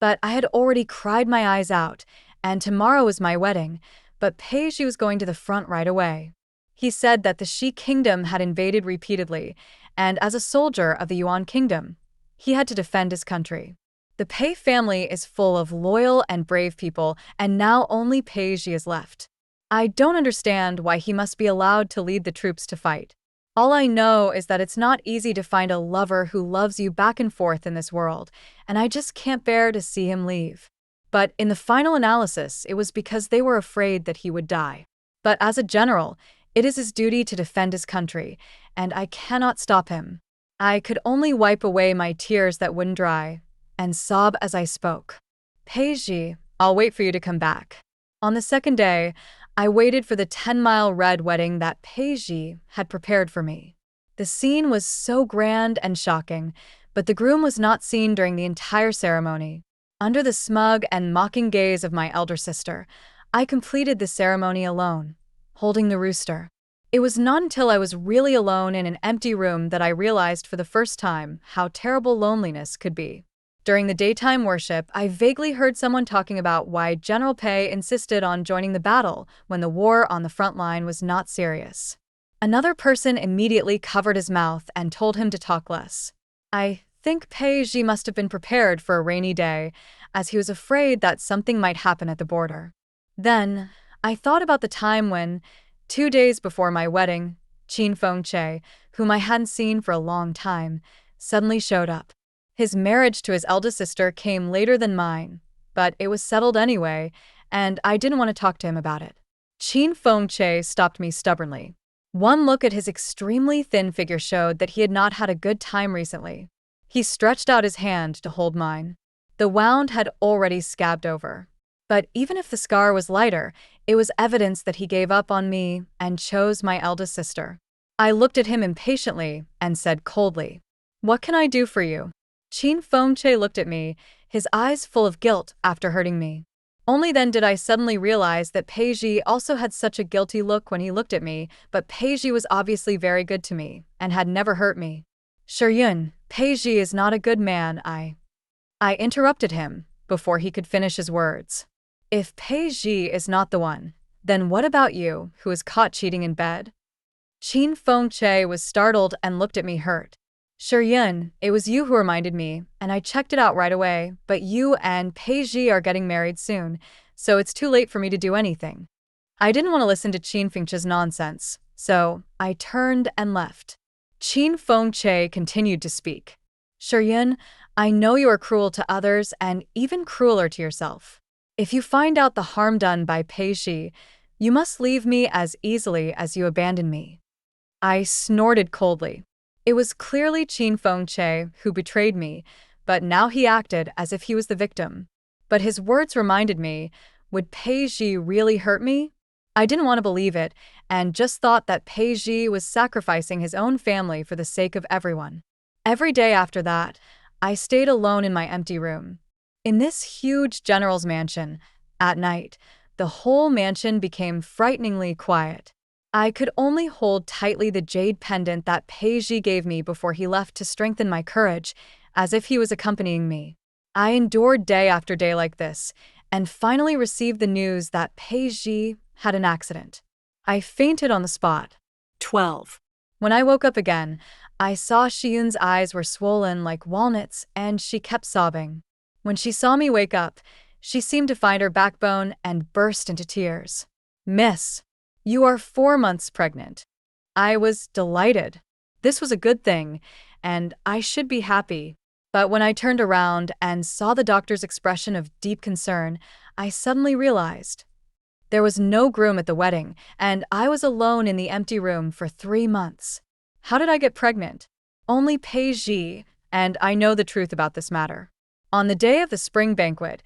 But I had already cried my eyes out, and tomorrow was my wedding, but Pei Ji was going to the front right away. He said that the Shi kingdom had invaded repeatedly, and as a soldier of the Yuan kingdom, he had to defend his country. The Pei family is full of loyal and brave people, and now only Pei Ji is left. I don't understand why he must be allowed to lead the troops to fight. All I know is that it's not easy to find a lover who loves you back and forth in this world, and I just can't bear to see him leave. But in the final analysis, it was because they were afraid that he would die. But as a general, it is his duty to defend his country, and I cannot stop him. I could only wipe away my tears that wouldn't dry, and sob as I spoke. "Pei Ji, I'll wait for you to come back." On the second day, I waited for the 10-mile red wedding that Pei Ji had prepared for me. The scene was so grand and shocking, but the groom was not seen during the entire ceremony. Under the smug and mocking gaze of my elder sister, I completed the ceremony alone, holding the rooster. It was not until I was really alone in an empty room that I realized for the first time how terrible loneliness could be. During the daytime worship, I vaguely heard someone talking about why General Pei insisted on joining the battle when the war on the front line was not serious. Another person immediately covered his mouth and told him to talk less. I think Pei Ji must have been prepared for a rainy day, as he was afraid that something might happen at the border. Then, I thought about the time when, 2 days before my wedding, Qin Fengche, whom I hadn't seen for a long time, suddenly showed up. His marriage to his eldest sister came later than mine, but it was settled anyway, and I didn't want to talk to him about it. Qin Fengche stopped me stubbornly. One look at his extremely thin figure showed that he had not had a good time recently. He stretched out his hand to hold mine. The wound had already scabbed over. But even if the scar was lighter, it was evidence that he gave up on me and chose my eldest sister. I looked at him impatiently and said coldly, "What can I do for you?" Qin Fengche looked at me, his eyes full of guilt after hurting me. Only then did I suddenly realize that Pei Ji also had such a guilty look when he looked at me, but Pei Ji was obviously very good to me and had never hurt me. "Shiyun, Pei Ji is not a good man, I interrupted him before he could finish his words. "If Pei Ji is not the one, then what about you, who was caught cheating in bed?" Qin Fengche was startled and looked at me hurt. Yun, it was you who reminded me, and I checked it out right away, but you and Peiji are getting married soon, so it's too late for me to do anything. I didn't want to listen to Qin Fengche's nonsense, so I turned and left. Qin Fengche continued to speak. Yun, I know you are cruel to others and even crueler to yourself. If you find out the harm done by Peiji, you must leave me as easily as you abandon me. I snorted coldly. It was clearly Qin Fengche who betrayed me, but now he acted as if he was the victim. But his words reminded me, would Peiji really hurt me? I didn't want to believe it, and just thought that Peiji was sacrificing his own family for the sake of everyone. Every day after that, I stayed alone in my empty room. In this huge general's mansion, at night, the whole mansion became frighteningly quiet. I could only hold tightly the jade pendant that Peiji gave me before he left to strengthen my courage, as if he was accompanying me. I endured day after day like this, and finally received the news that Peiji had an accident. I fainted on the spot. 12. When I woke up again, I saw Shiyun's eyes were swollen like walnuts, and she kept sobbing. When she saw me wake up, she seemed to find her backbone and burst into tears. Miss, you are 4 months pregnant. I was delighted. This was a good thing, and I should be happy. But when I turned around and saw the doctor's expression of deep concern, I suddenly realized there was no groom at the wedding, and I was alone in the empty room for 3 months. How did I get pregnant? Only Peiji, and I know the truth about this matter. On the day of the spring banquet,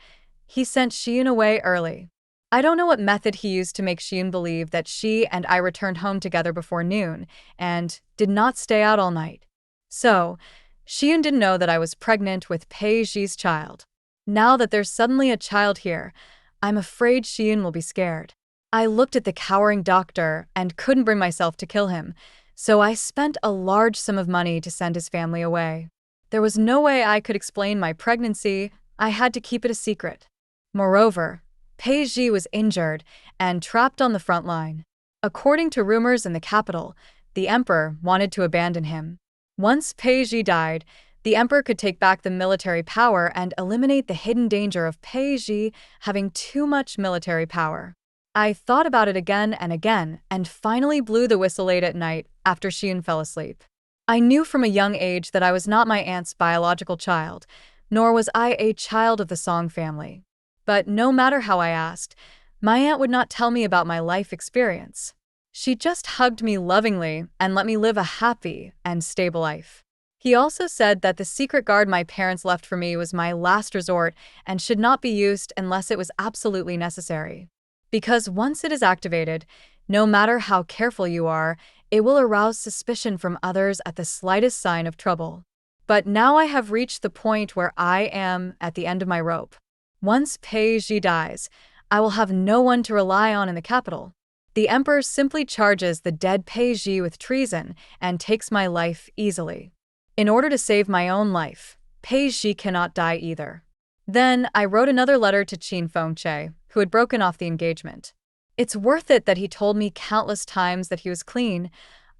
he sent Shiyun away early. I don't know what method he used to make Shiyun believe that she and I returned home together before noon, and did not stay out all night. So, Shiyun didn't know that I was pregnant with Peiji's child. Now that there's suddenly a child here, I'm afraid Shiyun will be scared. I looked at the cowering doctor and couldn't bring myself to kill him, so I spent a large sum of money to send his family away. There was no way I could explain my pregnancy. I had to keep it a secret. Moreover, Peiji was injured and trapped on the front line. According to rumors in the capital, the emperor wanted to abandon him. Once Peiji died, the emperor could take back the military power and eliminate the hidden danger of Peiji having too much military power. I thought about it again and finally blew the whistle late at night after Shiyun fell asleep. I knew from a young age that I was not my aunt's biological child, nor was I a child of the Song family. But no matter how I asked, my aunt would not tell me about my life experience. She just hugged me lovingly and let me live a happy and stable life. He also said that the secret guard my parents left for me was my last resort and should not be used unless it was absolutely necessary. Because once it is activated, no matter how careful you are, it will arouse suspicion from others at the slightest sign of trouble. But now I have reached the point where I am at the end of my rope. Once Peiji dies, I will have no one to rely on in the capital. The emperor simply charges the dead Peiji with treason and takes my life easily. In order to save my own life, Peiji cannot die either. Then I wrote another letter to Qin Fengche, who had broken off the engagement. It's worth it that he told me countless times that he was clean,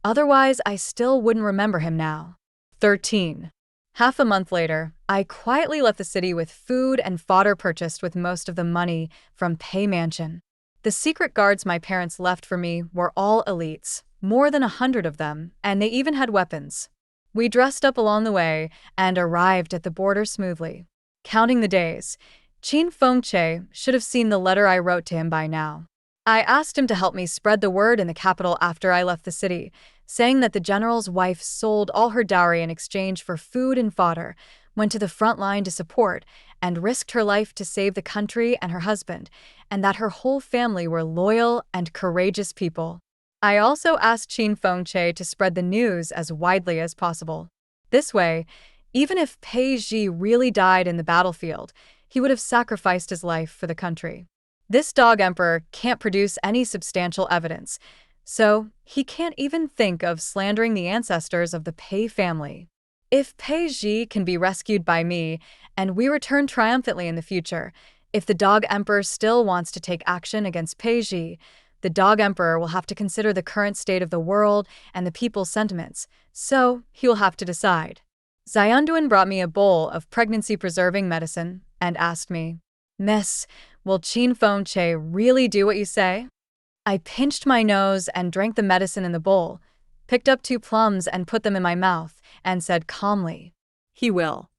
otherwise I still wouldn't remember him now. 13. Half a month later, I quietly left the city with food and fodder purchased with most of the money from Pei Mansion. The secret guards my parents left for me were all elites, more than 100 of them, and they even had weapons. We dressed up along the way and arrived at the border smoothly. Counting the days, Qin Fengche should have seen the letter I wrote to him by now. I asked him to help me spread the word in the capital after I left the city, saying that the general's wife sold all her dowry in exchange for food and fodder, went to the front line to support, and risked her life to save the country and her husband, and that her whole family were loyal and courageous people. I also asked Qin Fengche to spread the news as widely as possible. This way, even if Peiji really died in the battlefield, he would have sacrificed his life for the country. This dog emperor can't produce any substantial evidence, so he can't even think of slandering the ancestors of the Pei family. If Peiji can be rescued by me, and we return triumphantly in the future, if the dog emperor still wants to take action against Peiji, The dog emperor will have to consider the current state of the world and the people's sentiments, so he will have to decide. Xianduan brought me a bowl of pregnancy-preserving medicine and asked me, "Miss, will Qin Feng Che really do what you say?" I pinched my nose and drank the medicine in the bowl, picked up 2 plums and put them in my mouth, and said calmly, He will.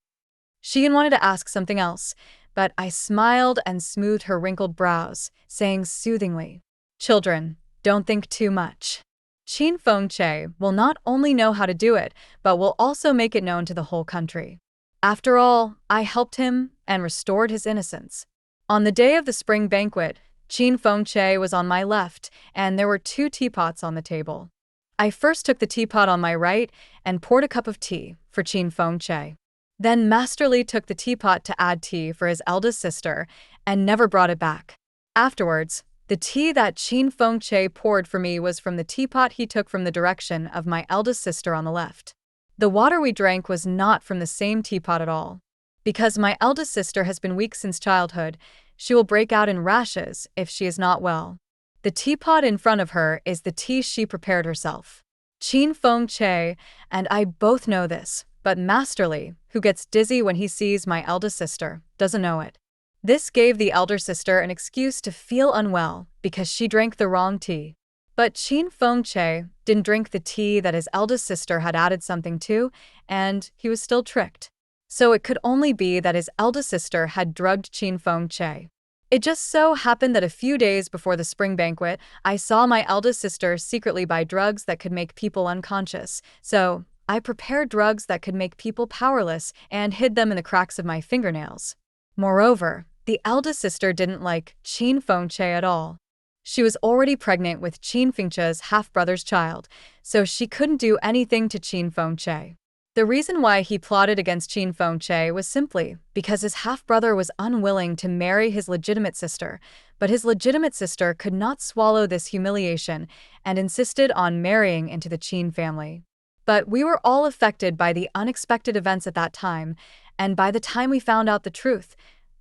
Xian wanted to ask something else, but I smiled and smoothed her wrinkled brows, saying soothingly, "Children, don't think too much. Qin Feng Che will not only know how to do it, but will also make it known to the whole country. After all, I helped him and restored his innocence." On the day of the spring banquet, Qin Feng Che was on my left, and there were 2 teapots on the table. I first took the teapot on my right and poured a cup of tea for Qin Feng Che. Then Master Li took the teapot to add tea for his eldest sister and never brought it back. Afterwards, the tea that Qin Feng Che poured for me was from the teapot he took from the direction of my eldest sister on the left. The water we drank was not from the same teapot at all. Because my eldest sister has been weak since childhood, she will break out in rashes if she is not well. The teapot in front of her is the tea she prepared herself. Qin Feng Che and I both know this, but Master Li, who gets dizzy when he sees my eldest sister, doesn't know it. This gave the elder sister an excuse to feel unwell because she drank the wrong tea. But Qin Feng Che didn't drink the tea that his eldest sister had added something to, and he was still tricked. So it could only be that his eldest sister had drugged Qin Feng Che. It just so happened that a few days before the spring banquet, I saw my eldest sister secretly buy drugs that could make people unconscious, so I prepared drugs that could make people powerless and hid them in the cracks of my fingernails. Moreover, the eldest sister didn't like Qin Feng Che at all. She was already pregnant with Qin Feng Che's half-brother's child, so she couldn't do anything to Qin Feng Che. The reason why he plotted against Qin Feng Che was simply because his half-brother was unwilling to marry his legitimate sister, but his legitimate sister could not swallow this humiliation and insisted on marrying into the Qin family. But we were all affected by the unexpected events at that time, and by the time we found out the truth,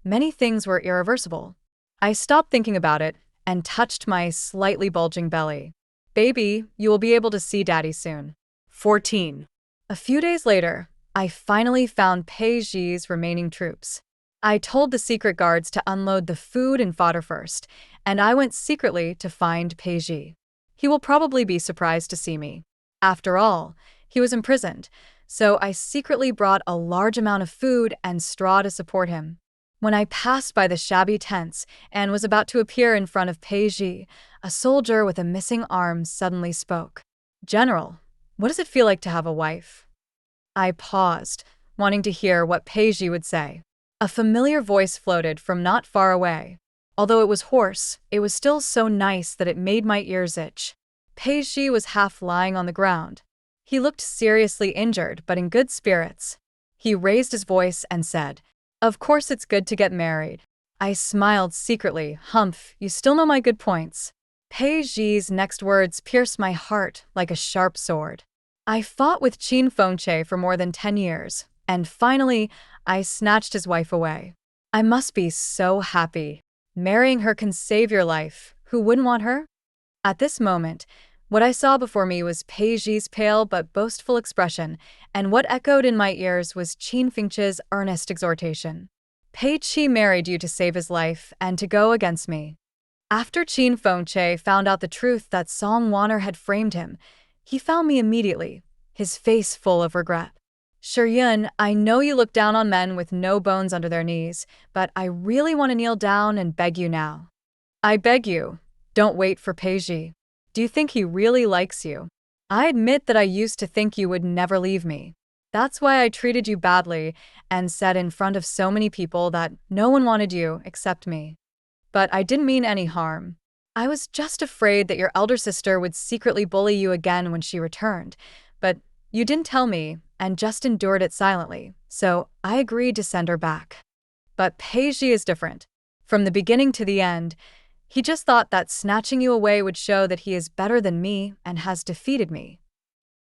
many things were irreversible. I stopped thinking about it and touched my slightly bulging belly. "Baby, you will be able to see Daddy soon." 14. A few days later, I finally found Pei Zhi's remaining troops. I told the secret guards to unload the food and fodder first, and I went secretly to find Pei Zhi. He will probably be surprised to see me. After all, he was imprisoned, so I secretly brought a large amount of food and straw to support him. When I passed by the shabby tents and was about to appear in front of Pei Zhi, a soldier with a missing arm suddenly spoke. "General, what does it feel like to have a wife?" I paused, wanting to hear what Pei Zhi would say. A familiar voice floated from not far away. Although it was hoarse, it was still so nice that it made my ears itch. Pei Zhi was half lying on the ground. He looked seriously injured, but in good spirits. He raised his voice and said, "Of course it's good to get married." I smiled secretly. "Humph, you still know my good points." Pei Zhi's next words pierced my heart like a sharp sword. I fought with Qin Feng Che for more than 10 years, and finally, I snatched his wife away. I must be so happy. Marrying her can save your life. Who wouldn't want her? At this moment, what I saw before me was Pei Zhi's pale but boastful expression, and what echoed in my ears was Qin Feng Che's earnest exhortation. "Pei Zhi married you to save his life and to go against me." After Qin Feng Che found out the truth that Song Wanner had framed him, he found me immediately, his face full of regret. "Shiyun, I know you look down on men with no bones under their knees, but I really want to kneel down and beg you now. I beg you, don't wait for Pei Zhi. Do you think he really likes you? I admit that I used to think you would never leave me. That's why I treated you badly and said in front of so many people that no one wanted you except me. But I didn't mean any harm. I was just afraid that your elder sister would secretly bully you again when she returned, but you didn't tell me and just endured it silently, so I agreed to send her back. But Pei Zhi is different. From the beginning to the end, he just thought that snatching you away would show that he is better than me and has defeated me.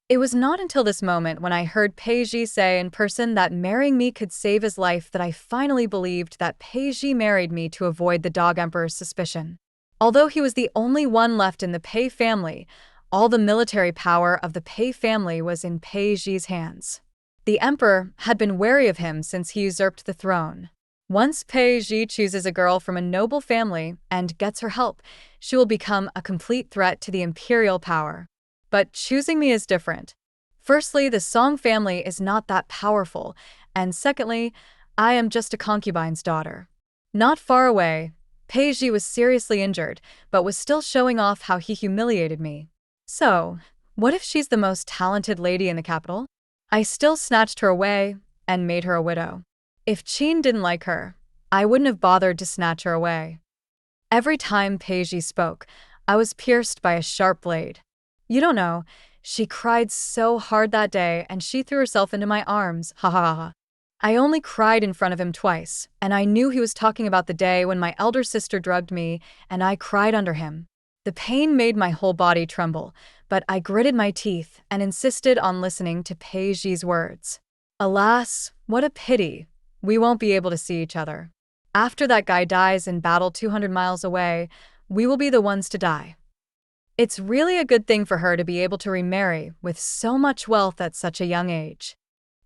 It was not until this moment when I heard Pei Zhi say in person that marrying me could save his life that I finally believed that Pei Zhi married me to avoid the Dog Emperor's suspicion. Although he was the only one left in the Pei family, all the military power of the Pei family was in Pei Ji's hands. The emperor had been wary of him since he usurped the throne. Once Pei Ji chooses a girl from a noble family and gets her help, she will become a complete threat to the imperial power. But choosing me is different. Firstly, the Song family is not that powerful, and secondly, I am just a concubine's daughter. Not far away, Pei Ji was seriously injured, but was still showing off how he humiliated me. So, what if she's the most talented lady in the capital? I still snatched her away and made her a widow. If Qin didn't like her, I wouldn't have bothered to snatch her away. Every time Pei Ji spoke, I was pierced by a sharp blade. You don't know, she cried so hard that day and she threw herself into my arms, ha ha ha. I only cried in front of him twice, and I knew he was talking about the day when my elder sister drugged me and I cried under him. The pain made my whole body tremble, but I gritted my teeth and insisted on listening to Pei Ji's words. Alas, what a pity. We won't be able to see each other. After that guy dies in battle 200 miles away, we will be the ones to die. It's really a good thing for her to be able to remarry with so much wealth at such a young age.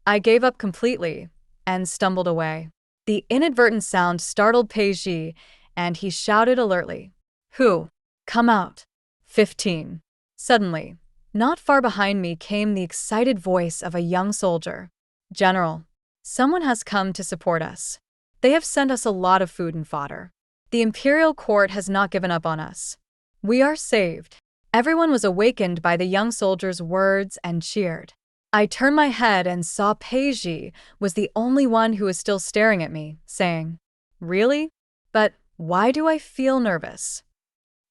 I gave up completely and stumbled away. The inadvertent sound startled Pei Ji, and he shouted alertly, "Who? Come out." 15. Suddenly, not far behind me came the excited voice of a young soldier. "General, someone has come to support us. They have sent us a lot of food and fodder. The imperial court has not given up on us. We are saved." Everyone was awakened by the young soldier's words and cheered. I turned my head and saw Pei Ji was the only one who was still staring at me, saying, "Really? But why do I feel nervous?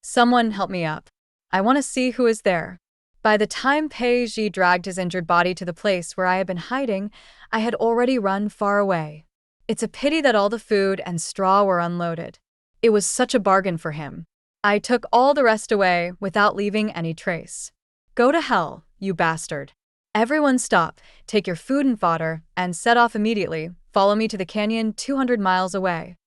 Someone help me up. I want to see who is there." By the time Pei Ji dragged his injured body to the place where I had been hiding, I had already run far away. It's a pity that all the food and straw were unloaded. It was such a bargain for him. I took all the rest away without leaving any trace. "Go to hell, you bastard. Everyone stop, take your food and fodder, and set off immediately. Follow me to the canyon 200 miles away.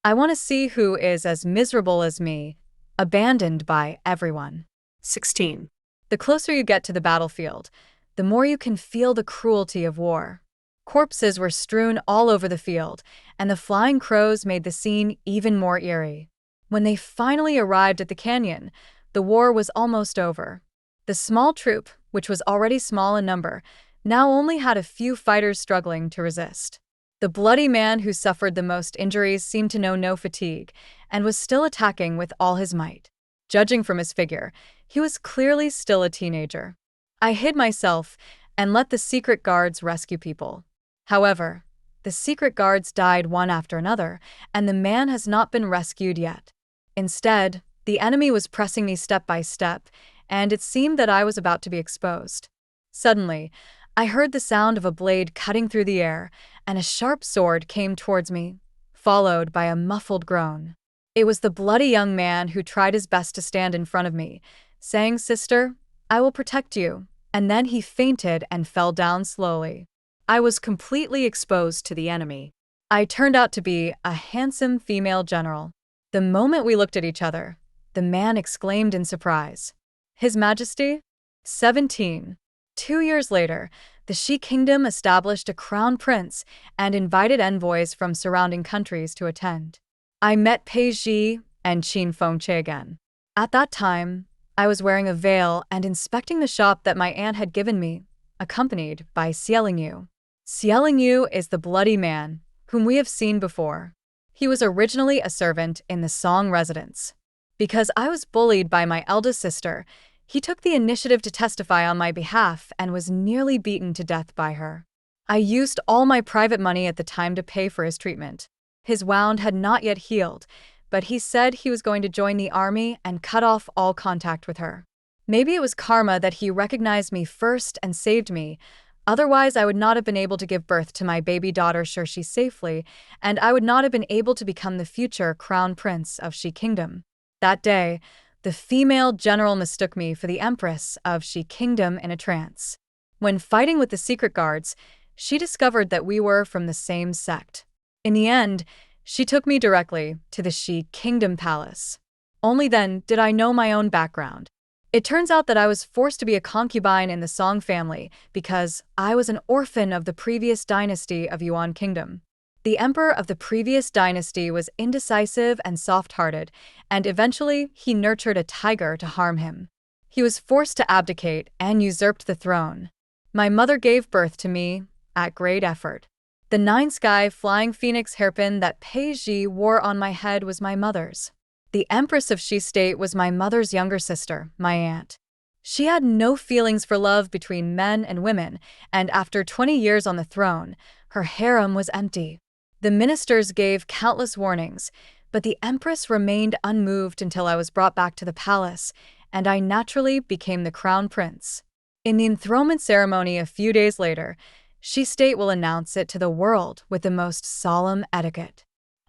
I want to see who is as miserable as me, abandoned by everyone." 16. The closer you get to the battlefield, the more you can feel the cruelty of war. Corpses were strewn all over the field, and the flying crows made the scene even more eerie. When they finally arrived at the canyon, the war was almost over. The small troop, which was already small in number, now only had a few fighters struggling to resist. The bloody man who suffered the most injuries seemed to know no fatigue, and was still attacking with all his might. Judging from his figure, he was clearly still a teenager. I hid myself and let the secret guards rescue people. However, the secret guards died one after another, and the man has not been rescued yet. Instead, the enemy was pressing me step by step, and it seemed that I was about to be exposed. Suddenly, I heard the sound of a blade cutting through the air, and a sharp sword came towards me, followed by a muffled groan. It was the bloody young man who tried his best to stand in front of me, saying, "Sister, I will protect you," and then he fainted and fell down slowly. I was completely exposed to the enemy. I turned out to be a handsome female general. The moment we looked at each other, the man exclaimed in surprise, "His Majesty?" 17. 2 years later, the Shi kingdom established a crown prince and invited envoys from surrounding countries to attend. I met Pei Ji and Qin Fengche again. At that time, I was wearing a veil and inspecting the shop that my aunt had given me, accompanied by Xiaolingyu. Xiaolingyu is the bloody man, whom we have seen before. He was originally a servant in the Song residence. Because I was bullied by my eldest sister, he took the initiative to testify on my behalf and was nearly beaten to death by her. I used all my private money at the time to pay for his treatment. His wound had not yet healed, but he said he was going to join the army and cut off all contact with her. Maybe it was karma that he recognized me first and saved me. Otherwise, I would not have been able to give birth to my baby daughter Shirshi safely, and I would not have been able to become the future crown prince of Shi Kingdom. That day, the female general mistook me for the empress of Shi Kingdom in a trance. When fighting with the secret guards, she discovered that we were from the same sect. In the end, she took me directly to the Shi Kingdom palace. Only then did I know my own background. It turns out that I was forced to be a concubine in the Song family because I was an orphan of the previous dynasty of Yuan Kingdom. The emperor of the previous dynasty was indecisive and soft-hearted, and eventually he nurtured a tiger to harm him. He was forced to abdicate and usurped the throne. My mother gave birth to me at great effort. The nine-sky flying phoenix hairpin that Pei Ji wore on my head was my mother's. The Empress of Shi State was my mother's younger sister, my aunt. She had no feelings for love between men and women, and after 20 years on the throne, her harem was empty. The ministers gave countless warnings, but the Empress remained unmoved until I was brought back to the palace, and I naturally became the crown prince. In the enthronement ceremony a few days later, Shi State will announce it to the world with the most solemn etiquette.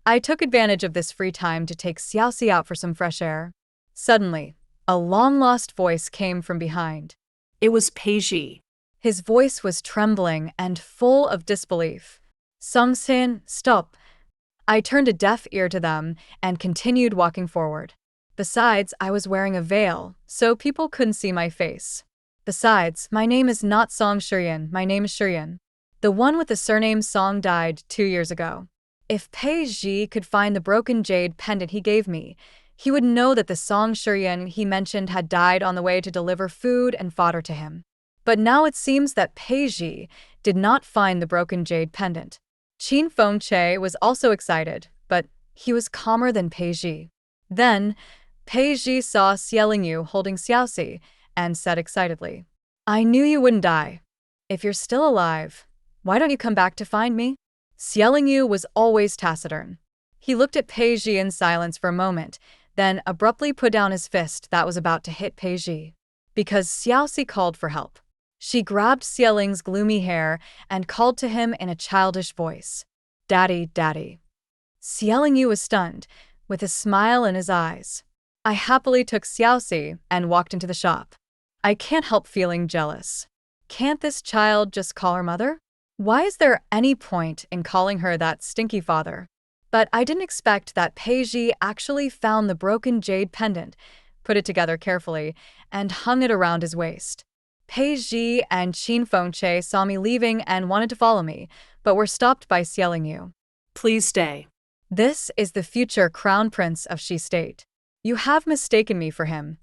I took advantage of this free time to take Xiaoxi out for some fresh air. Suddenly, a long-lost voice came from behind. It was Pei Ji. His voice was trembling and full of disbelief. "Songsin, stop." I turned a deaf ear to them and continued walking forward. Besides, I was wearing a veil, so people couldn't see my face. Besides, my name is not Song Shiyan, my name is Shiyan. The one with the surname Song died 2 years ago. If Pei Ji could find the broken jade pendant he gave me, he would know that the Song Shiyan he mentioned had died on the way to deliver food and fodder to him. But now it seems that Pei Ji did not find the broken jade pendant. Qin Fengche was also excited, but he was calmer than Pei Ji. Then, Pei Ji saw Xie Lingyu holding Xiaoxi and said excitedly, "I knew you wouldn't die. If you're still alive, why don't you come back to find me?" Xie Lingyu was always taciturn. He looked at Pei Ji in silence for a moment, then abruptly put down his fist that was about to hit Pei Ji. Because Xiaoxi called for help. She grabbed Xie Ling's gloomy hair and called to him in a childish voice, "Daddy, Daddy." Xie Lingyu was stunned, with a smile in his eyes. I happily took Xiaoxi and walked into the shop. I can't help feeling jealous. Can't this child just call her mother? Why is there any point in calling her that stinky father? But I didn't expect that Pei Ji actually found the broken jade pendant, put it together carefully, and hung it around his waist. Pei Ji and Qin Fengche saw me leaving and wanted to follow me, but were stopped by Xie Lingyu. Please stay. This is the future crown prince of Shi State. You have mistaken me for him.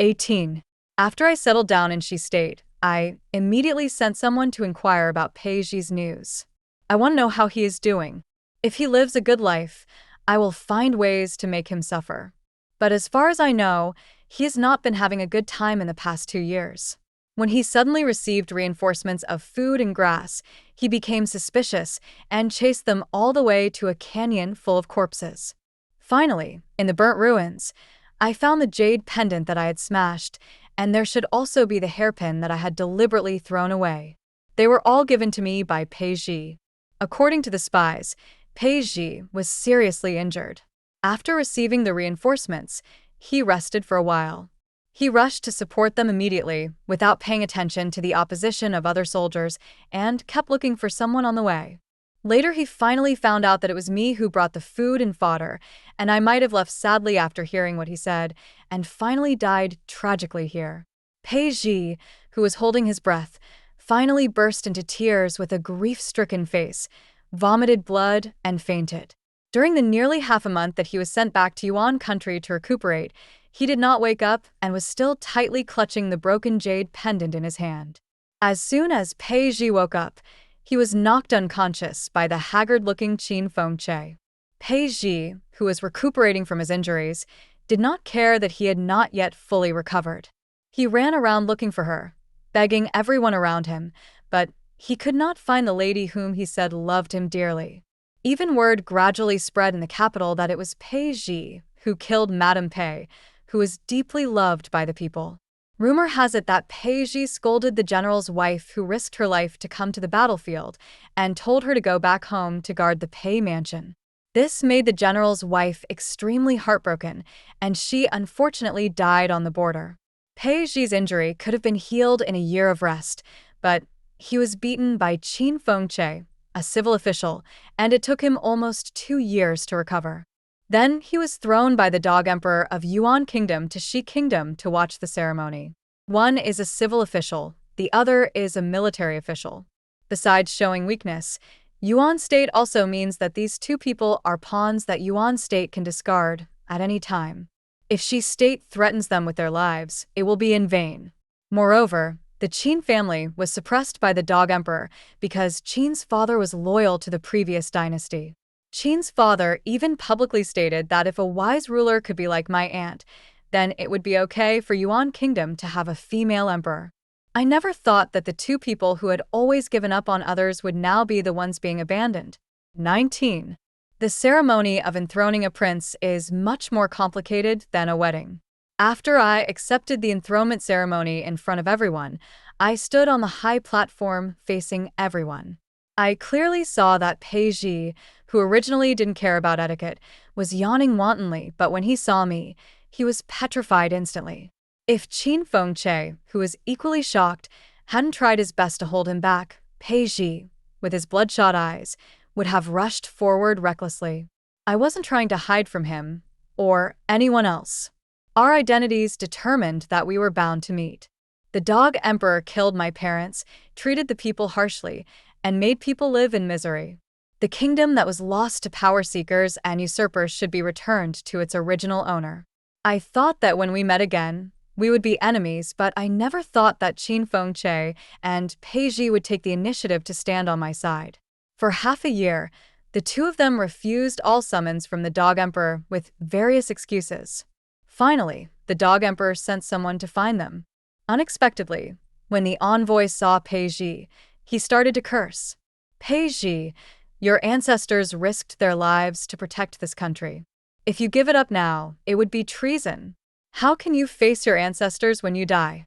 18. After I settled down in Shi State, I immediately sent someone to inquire about Pei Ji's news. I want to know how he is doing. If he lives a good life, I will find ways to make him suffer. But as far as I know, he has not been having a good time in the past 2 years. When he suddenly received reinforcements of food and grass, he became suspicious and chased them all the way to a canyon full of corpses. Finally, in the burnt ruins, I found the jade pendant that I had smashed, and there should also be the hairpin that I had deliberately thrown away. They were all given to me by Pei Ji. According to the spies, Pei Ji was seriously injured. After receiving the reinforcements, he rested for a while. He rushed to support them immediately, without paying attention to the opposition of other soldiers, and kept looking for someone on the way. Later he finally found out that it was me who brought the food and fodder, and I might have left sadly after hearing what he said, and finally died tragically here. Pei Ji, who was holding his breath, finally burst into tears with a grief-stricken face, vomited blood, and fainted. During the nearly half a month that he was sent back to Yuan country to recuperate, he did not wake up and was still tightly clutching the broken jade pendant in his hand. As soon as Pei Ji woke up, he was knocked unconscious by the haggard-looking Qin Fengche. Pei Ji, who was recuperating from his injuries, did not care that he had not yet fully recovered. He ran around looking for her, begging everyone around him, but he could not find the lady whom he said loved him dearly. Even word gradually spread in the capital that it was Pei Ji who killed Madame Pei, who was deeply loved by the people. Rumor has it that Pei Ji scolded the general's wife who risked her life to come to the battlefield and told her to go back home to guard the Pei mansion. This made the general's wife extremely heartbroken, and she unfortunately died on the border. Pei Ji's injury could have been healed in a year of rest, but he was beaten by Qin Fengche, a civil official, and it took him almost 2 years to recover. Then he was thrown by the dog emperor of Yuan Kingdom to Shi Kingdom to watch the ceremony. One is a civil official, the other is a military official. Besides showing weakness, Yuan state also means that these two people are pawns that Yuan state can discard at any time. If Shi state threatens them with their lives, it will be in vain. Moreover, the Qin family was suppressed by the dog emperor because Qin's father was loyal to the previous dynasty. Qin's father even publicly stated that if a wise ruler could be like my aunt, then it would be okay for Yuan Kingdom to have a female emperor. I never thought that the two people who had always given up on others would now be the ones being abandoned. 19. The ceremony of enthroning a prince is much more complicated than a wedding. After I accepted the enthronement ceremony in front of everyone, I stood on the high platform facing everyone. I clearly saw that Pei Ji, who originally didn't care about etiquette, was yawning wantonly, but when he saw me, he was petrified instantly. If Qin Fengche, who was equally shocked, hadn't tried his best to hold him back, Pei Ji, with his bloodshot eyes, would have rushed forward recklessly. I wasn't trying to hide from him, or anyone else. Our identities determined that we were bound to meet. The dog emperor killed my parents, treated the people harshly, and made people live in misery. The kingdom that was lost to power seekers and usurpers should be returned to its original owner. I thought that when we met again, we would be enemies, but I never thought that Qin Fengche and Pei Ji would take the initiative to stand on my side. For half a year, the two of them refused all summons from the dog emperor with various excuses. Finally, the dog emperor sent someone to find them. Unexpectedly, when the envoy saw Pei Ji, he started to curse. Pei Ji, your ancestors risked their lives to protect this country. If you give it up now, it would be treason. How can you face your ancestors when you die?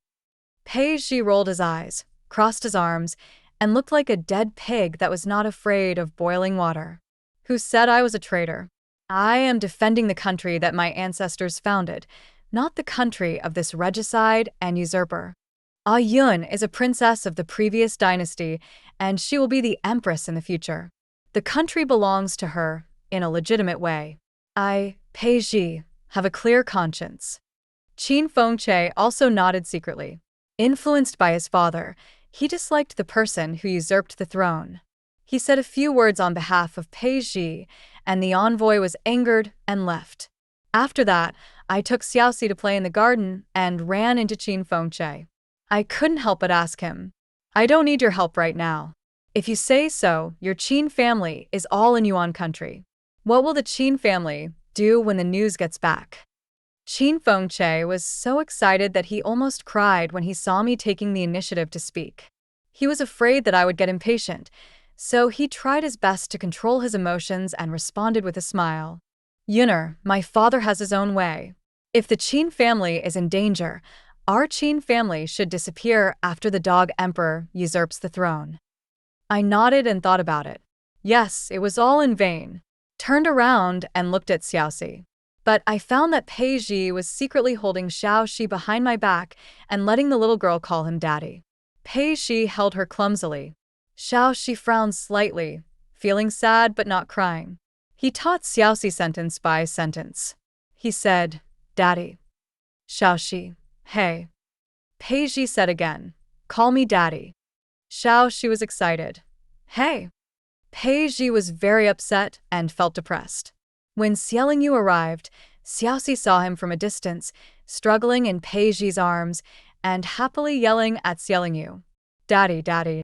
Pei Ji rolled his eyes, crossed his arms, and looked like a dead pig that was not afraid of boiling water. Who said I was a traitor? I am defending the country that my ancestors founded, not the country of this regicide and usurper. Ah Yun is a princess of the previous dynasty, and she will be the empress in the future. The country belongs to her, in a legitimate way. I, Pei Ji, have a clear conscience. Qin Fengche also nodded secretly. Influenced by his father, he disliked the person who usurped the throne. He said a few words on behalf of Pei Ji, and the envoy was angered and left. After that, I took Xiaoxi to play in the garden and ran into Qin Fengche. I couldn't help but ask him, I don't need your help right now. If you say so, your Qin family is all in Yuan country. What will the Qin family do when the news gets back? Qin Fengche was so excited that he almost cried when he saw me taking the initiative to speak. He was afraid that I would get impatient, so he tried his best to control his emotions and responded with a smile. Yuner, my father has his own way. If the Qin family is in danger, our Qin family should disappear after the dog emperor usurps the throne. I nodded and thought about it. Yes, it was all in vain. Turned around and looked at Xiaoxi. But I found that Pei Ji was secretly holding Xiaoxi behind my back and letting the little girl call him daddy. Pei Ji held her clumsily. Xiaoxi frowned slightly, feeling sad but not crying. He taught Xiaoxi sentence by sentence. He said, Daddy. Xiaoxi, hey. Pei Ji said again, call me daddy. Xiaoxi was excited. Hey. Pei Ji was very upset and felt depressed. When Xiaolingyu arrived, Xiaoxi saw him from a distance, struggling in Pei Ji's arms and happily yelling at Xiaolingyu. Daddy, daddy,